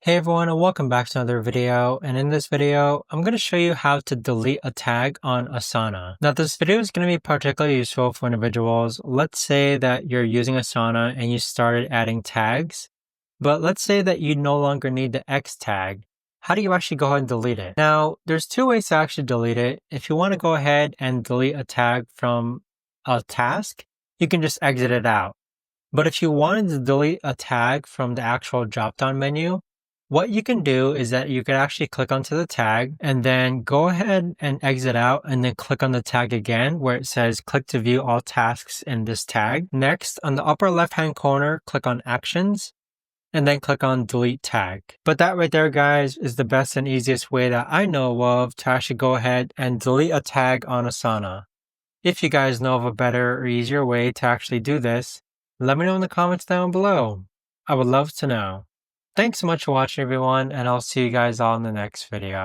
Hey everyone, and welcome back to another video. And in this video, I'm going to show you how to delete a tag on Asana. Now, this video is going to be particularly useful for individuals. Let's say that you're using Asana and you started adding tags, but let's say that you no longer need the X tag. How do you actually go ahead and delete it? Now, there's two ways to actually delete it. If you want to go ahead and delete a tag from a task, you can just exit it out. But if you wanted to delete a tag from the actual drop-down menu, what you can do is that you can actually click onto the tag and then go ahead and exit out and then click on the tag again where it says click to view all tasks in this tag. Next, on the upper left-hand corner, click on actions and then click on delete tag. But that right there, guys, is the best and easiest way that I know of to actually go ahead and delete a tag on Asana. If you guys know of a better or easier way to actually do this, let me know in the comments down below. I would love to know. Thanks so much for watching, everyone, and I'll see you guys all in the next video.